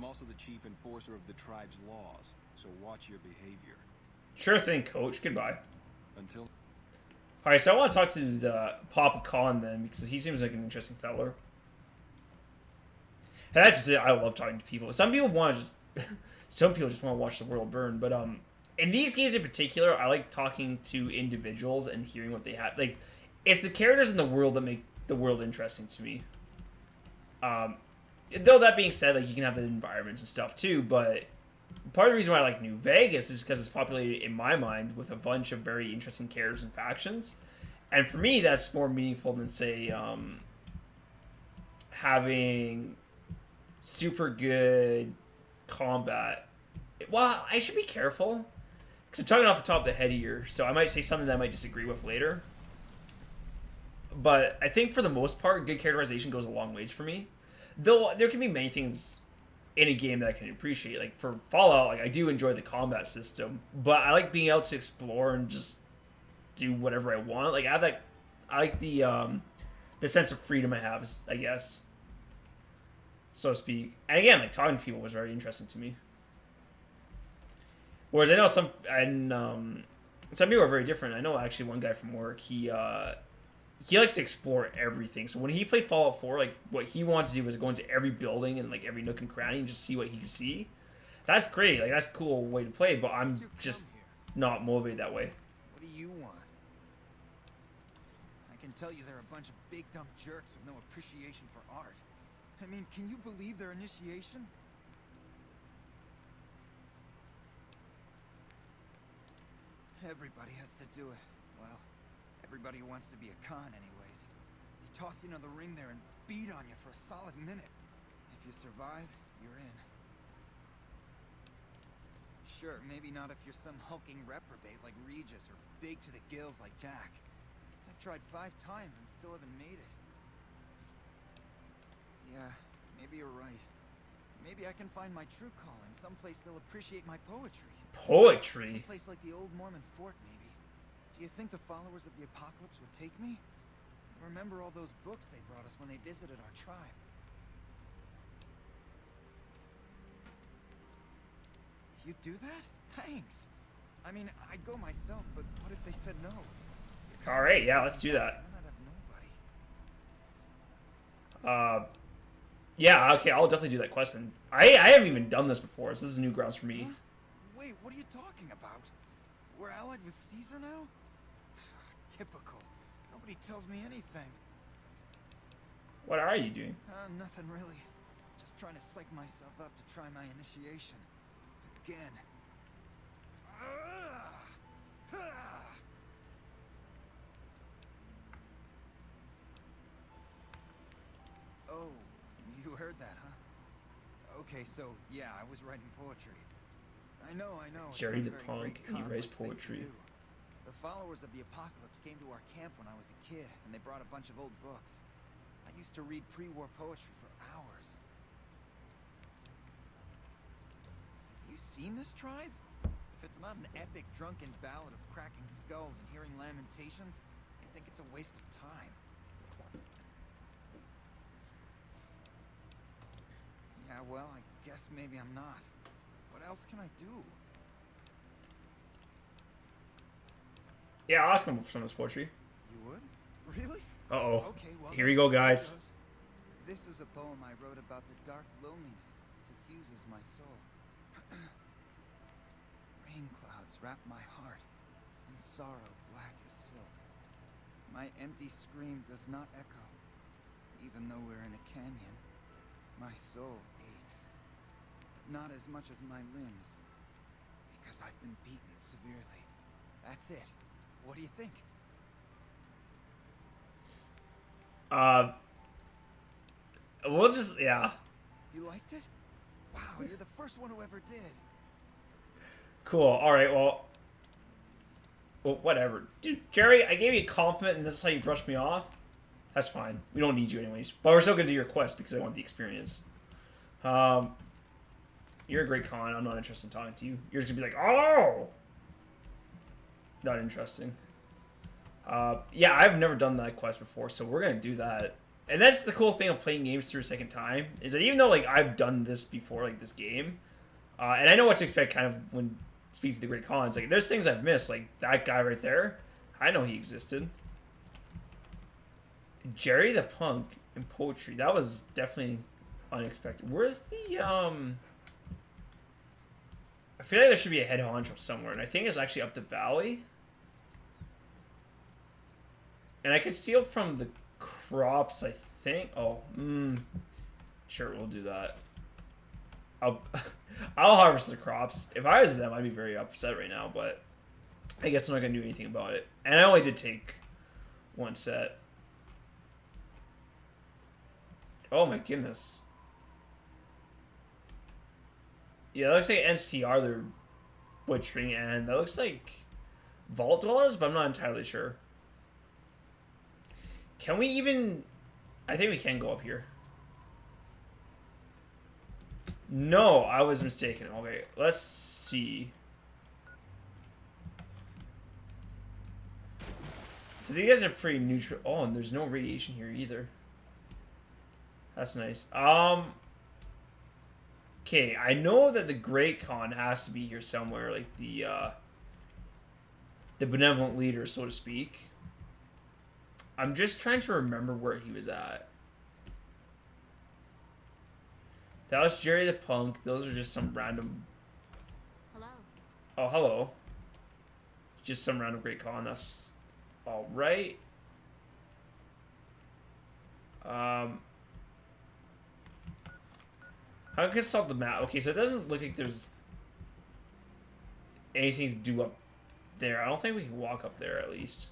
I'm also the chief enforcer of the tribe's laws, so watch your behavior. Sure thing, Coach. Goodbye. Until... Alright, so I want to talk to the Papa Khan then, because he seems like an interesting feller. And that's just it. I love talking to people. Some people want to just... some people just want to watch the world burn, but in these games in particular, I like talking to individuals and hearing what they have. Like, it's the characters in the world that make the world interesting to me. Though that being said, like, you can have the environments and stuff too, but part of the reason why I like New Vegas is because it's populated, in my mind, with a bunch of very interesting characters and factions. And for me, that's more meaningful than, say, having super good combat. Well, I should be careful, because I'm talking off the top of the head here, so I might say something that I might disagree with later. But I think for the most part, good characterization goes a long ways for me. Though there can be many things in a game that I can appreciate. Like for Fallout, like I do enjoy the combat system, but I like being able to explore and just do whatever I want. Like I like the sense of freedom I have, I guess, so to speak. And again, like talking to people was very interesting to me. Whereas I know some people are very different. I know actually one guy from work, he likes to explore everything. So when he played Fallout 4, like what he wanted to do was go into every building and like every nook and cranny and just see what he could see. That's great. Like that's a cool way to play, but I'm just not motivated that way. What do you want? I can tell you they're a bunch of big dumb jerks with no appreciation for art. I mean, can you believe their initiation? Everybody has to do it. Well, everybody who wants to be a con anyways. They toss you into the ring there and beat on you for a solid minute. If you survive, you're in. Sure, maybe not if you're some hulking reprobate like Regis or big to the gills like Jack. I've tried 5 times and still haven't made it. Yeah, maybe you're right. Maybe I can find my true calling, someplace they'll appreciate my poetry. Poetry? Someplace like the old Mormon fort, maybe. Do you think the followers of the apocalypse would take me? Remember all those books they brought us when they visited our tribe. You'd do that? Thanks. I mean, I'd go myself, but what if they said no? Alright, yeah, let's do that. Then I'd have nobody. Yeah, okay, I'll definitely do that quest. And I haven't even done this before, so this is new grounds for me. Huh? Wait, what are you talking about? We're allied with Caesar now? Typical. Nobody tells me anything. What are you doing? Nothing really. Just trying to psych myself up to try my initiation. Again. Oh, you heard that, huh? Okay, so, yeah, I was writing poetry. I know. Jerry the Punk, Punk, and you write poetry. The followers of the apocalypse came to our camp when I was a kid, and they brought a bunch of old books. I used to read pre-war poetry for hours. You seen this tribe? If it's not an epic drunken ballad of cracking skulls and hearing lamentations, I think it's a waste of time. Yeah, well, I guess maybe I'm not. What else can I do? Yeah, I'll ask him for some of his poetry. You would? Really? Uh-oh. Okay, well, Here we go, guys. This is a poem I wrote about the dark loneliness that suffuses my soul. Rain clouds wrap my heart, and sorrow black as silk. My empty scream does not echo, even though we're in a canyon. My soul aches, but not as much as my limbs, because I've been beaten severely. That's it. What do you think? We'll just, yeah. You liked it? Wow, you're the first one who ever did. Cool, alright, well, whatever. Dude, Jerry, I gave you a compliment and this is how you brushed me off? That's fine. We don't need you anyways. But we're still going to do your quest because I want the experience. You're a great con. I'm not interested in talking to you. You're just going to be like, oh! Not interesting. Yeah, I've never done that quest before, so we're going to do that. And that's the cool thing of playing games through a second time, is that even though like I've done this before, like this game, and I know what to expect kind of when speaking to the Great Khans, like there's things I've missed, like that guy right there, I know he existed. Jerry the Punk in poetry, that was definitely unexpected. Where's the I feel like there should be a head honcho somewhere, and I think it's actually up the valley. And I could steal from the crops, I think. Oh, sure, we'll do that. I'll harvest the crops. If I was them, I'd be very upset right now, but I guess I'm not gonna do anything about it. And I only did take one set. Oh my goodness. Yeah, that looks like NCR they're butchering, and that looks like Vault Dwellers, but I'm not entirely sure. Can we even... I think we can go up here. No, I was mistaken. Okay, let's see. So these guys are pretty neutral. Oh, and there's no radiation here either. That's nice. Okay, I know that the Great Khan has to be here somewhere, like the benevolent leader, so to speak. I'm just trying to remember where he was at. That was Jerry the Punk. Those are just some random... Hello. Oh, hello. Just some random Great Khan. That's alright. How can I consult the map? Okay, so it doesn't look like there's anything to do up there. I don't think we can walk up there, at least.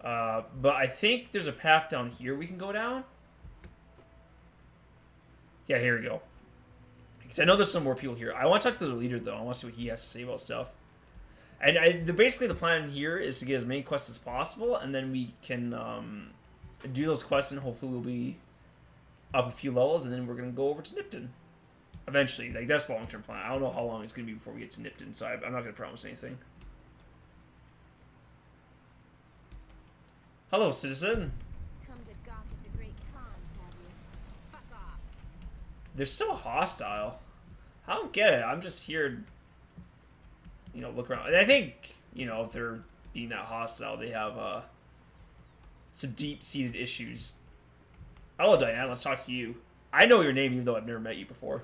But I think there's a path down here we can go down. Yeah, here we go. Because I know there's some more people here. I want to talk to the leader, though. I want to see what he has to say about stuff. And basically the plan here is to get as many quests as possible, and then we can do those quests, and hopefully we'll be up a few levels, and then we're going to go over to Nipton. Eventually. Like, that's the long-term plan. I don't know how long it's going to be before we get to Nipton, so I'm not going to promise anything. Hello, citizen. Come to gawk at the Great Khans, have you? Fuck off. They're so hostile. I don't get it. I'm just here, you know, look around. And I think, you know, if they're being that hostile, they have some deep-seated issues. Hello, Diane. Let's talk to you. I know your name, even though I've never met you before.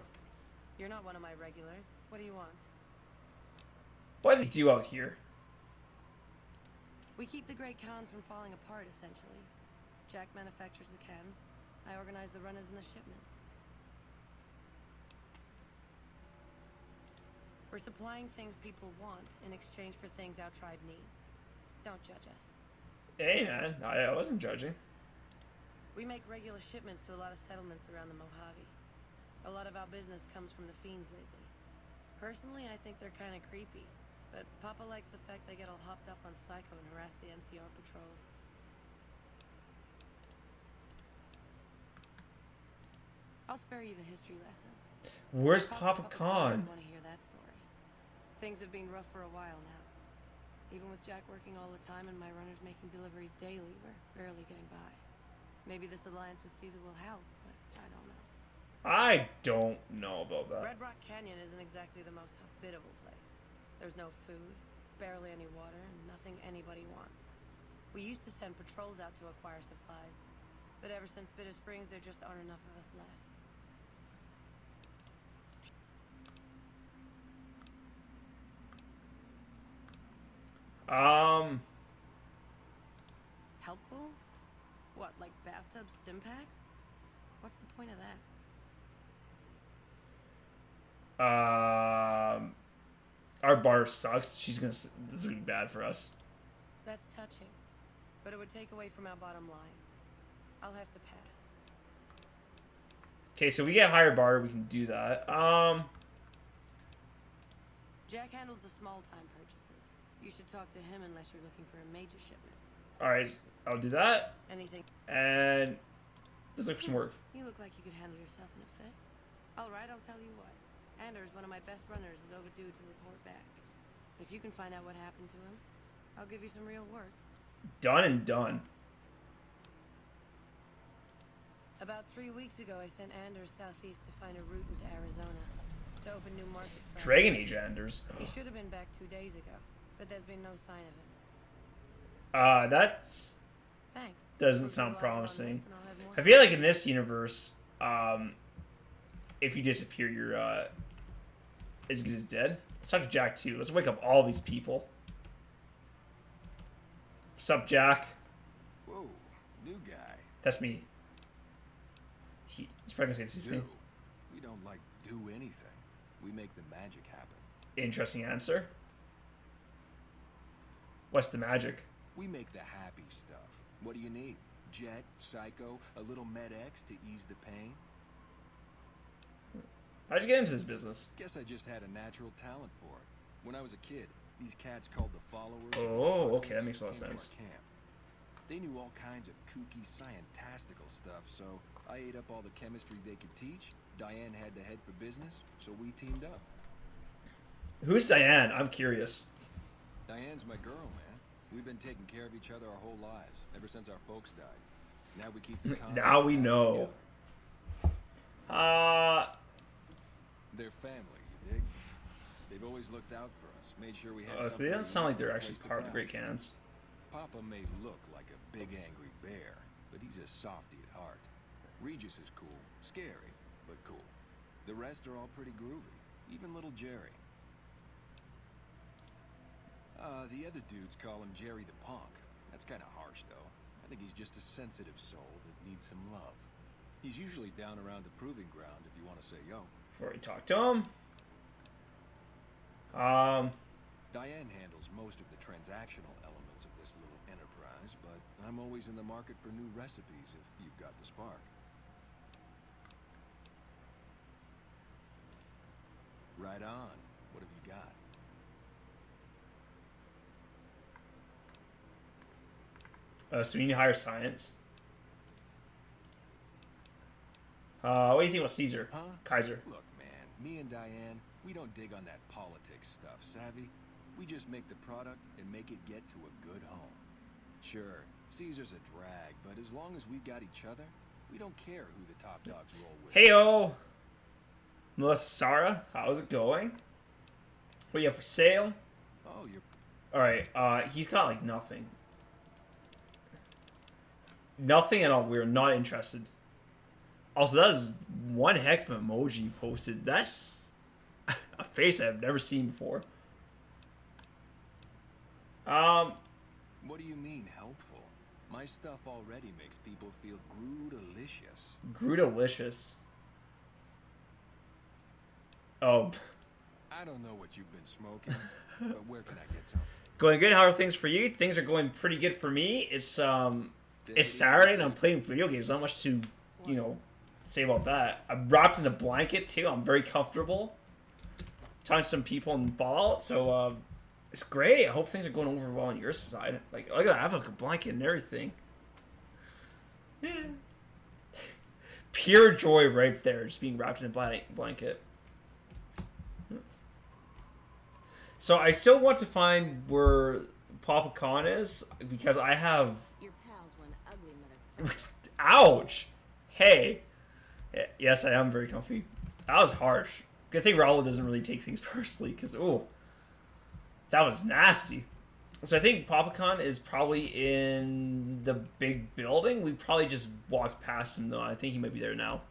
You're not one of my regulars. What do you want? What does he do out here? We keep the Great Khans from falling apart, essentially. Jack manufactures the cans. I organize the runners and the shipments. We're supplying things people want in exchange for things our tribe needs. Don't judge us. Hey, man. I wasn't judging. We make regular shipments to a lot of settlements around the Mojave. A lot of our business comes from the fiends lately. Personally, I think they're kind of creepy. But Papa likes the fact they get all hopped up on Psycho and harass the NCR patrols. I'll spare you the history lesson. Where's Papa Khan? I want to hear that story. Things have been rough for a while now. Even with Jack working all the time and my runners making deliveries daily, we're barely getting by. Maybe this alliance with Caesar will help, but I don't know. I don't know about that. Red Rock Canyon isn't exactly the most hospitable place. There's no food, barely any water, and nothing anybody wants. We used to send patrols out to acquire supplies, but ever since Bitter Springs, there just aren't enough of us left. Helpful? What, like bathtub stim packs? What's the point of that? Our bar sucks. This is gonna be bad for us. That's touching, but it would take away from our bottom line. I'll have to pass. Okay, so we get higher barter, we can do that. Jack handles the small-time purchases. You should talk to him unless you're looking for a major shipment. Alright, I'll do that. Anything? And let's look for some work. You look like you could handle yourself in a fix. Alright, I'll tell you what. Anders, one of my best runners, is overdue to report back. If you can find out what happened to him, I'll give you some real work. Done and done. About 3 weeks ago, I sent Anders southeast to find a route into Arizona to open new markets for him. Dragon Age Anders. He should have been back 2 days ago, but there's been no sign of him. That's Thanks. doesn't We'll sound rely on promising. this and I'll have more I feel like in this universe, if you disappear, you're as good as dead. Let's talk to Jack too. Let's wake up all these people. What's up, Jack? Whoa, new guy. That's me. He's probably gonna say excuse me. Do. We don't like do anything. We make the magic happen. Interesting answer. What's the magic? We make the happy stuff. What do you need? Jet, Psycho, a little Med-X to ease the pain? How'd you get into this business? Guess I just had a natural talent for it. When I was a kid, these cats called the followers. Oh, okay, that makes a lot of came to our sense. camp. They knew all kinds of kooky, scientistical stuff, so I ate up all the chemistry they could teach. Diane had to head for business, so we teamed up. Who's Diane? I'm curious. Diane's my girl, man. We've been taking care of each other our whole lives, ever since our folks died. Now we keep the Now we know. together. They're family, you dig? They've always looked out for us, made sure we had So something they to don't sound like eat, they're a actually place to part of the crouch. Great Cans. Papa may look like a big angry bear, but he's a softy at heart. Regis is cool, scary, but cool. The rest are all pretty groovy, even little Jerry. The other dudes call him Jerry the Punk. That's kind of harsh, though. I think he's just a sensitive soul that needs some love. He's usually down around the proving ground if you want to say yo. Before we talk to him. Diane handles most of the transactional elements of this little enterprise, but I'm always in the market for new recipes if you've got the spark. Right on. What have you got? So we need to hire science. What do you think about Caesar? Huh? Kaiser. Look, man, me and Diane, we don't dig on that politics stuff, savvy? We just make the product and make it get to a good home. Sure, Caesar's a drag, but as long as we got each other, we don't care who the top dogs roll with. Heyo! Melissa Sarah, how's it going? What do you have for sale? Oh, you're... Alright, he's got like nothing. Nothing at all. We're not interested. Also, that is one heck of an emoji you posted. That's a face I've never seen before. What do you mean, helpful? My stuff already makes people feel Groot-alicious. Groot-alicious. Oh. I don't know what you've been smoking, but where can I get some? Going good. How are things for you? Things are going pretty good for me. It's Saturday and I'm playing video games. Not much to, say about that. I'm wrapped in a blanket too. I'm very comfortable. Talking to some people in Fallout, so it's great. I hope things are going over well on your side. Like, look at that. I have like a blanket and everything. Yeah. Pure joy right there, just being wrapped in a blanket. So I still want to find where Papa Khan is because I have. Your pal's one ugly motherfucker. Ouch! Hey. Yes, I am very comfy. That was harsh. Good thing Raul doesn't really take things personally because, that was nasty. So I think Papa Khan is probably in the big building. We probably just walked past him though. I think he might be there now.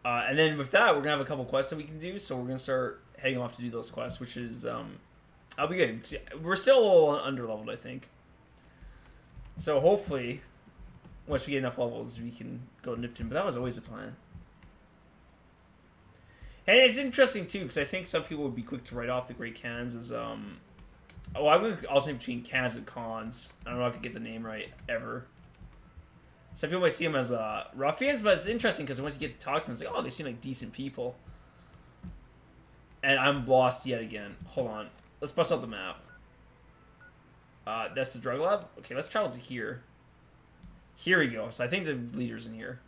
And then with that, we're gonna have a couple quests that we can do. So we're gonna start heading off to do those quests, which is I'll be good. We're still a little underleveled, I think. So hopefully, once we get enough levels, we can go nip to him. But that was always the plan. And it's interesting too, because I think some people would be quick to write off the Great Cans as I'm going to alternate between cans and cons. I don't know if I could get the name right ever. Some people might see them as ruffians, but it's interesting because once you get to talk to them, it's like, oh, they seem like decent people. And I'm lost yet again. Hold on. Let's bust out the map. That's the drug lab? Okay, let's travel to here. Here we go. So I think the leader's in here.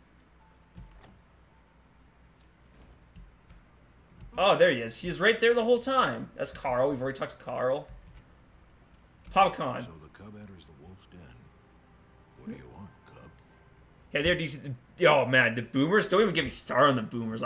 Oh, there he is. He was right there the whole time. That's Carl. We've already talked to Carl. Papa Khan. So the cub enters the wolf's den. What do you want, cub? Yeah, they're decent. Oh man, the boomers. Don't even get me started on the boomers.